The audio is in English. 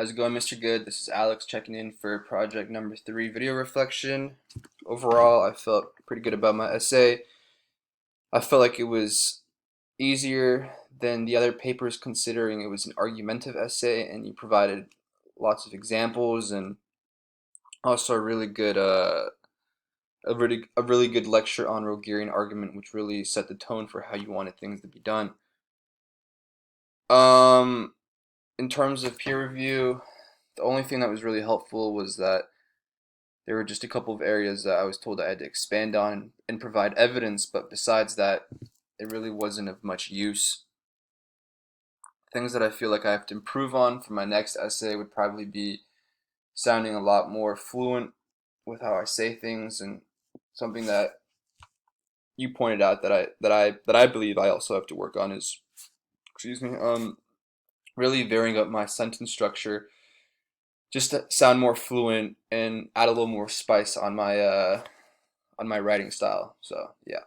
How's it going, Mr. Good? This is Alex checking in for project number 3 video reflection. Overall, I felt pretty good about my essay. I felt like it was easier than the other papers considering it was an argumentative essay and you provided lots of examples and also a really good lecture on Rogerian argument, which really set the tone for how you wanted things to be done. Um, in terms of peer review, the only thing that was really helpful was that there were just a couple of areas that I was told I had to expand on and provide evidence, but besides that, it really wasn't of much use. Things that I feel like I have to improve on for my next essay would probably be sounding a lot more fluent with how I say things, and something that you pointed out that I believe I also have to work on is, excuse me, really varying up my sentence structure just to sound more fluent and add a little more spice on my writing style. So yeah.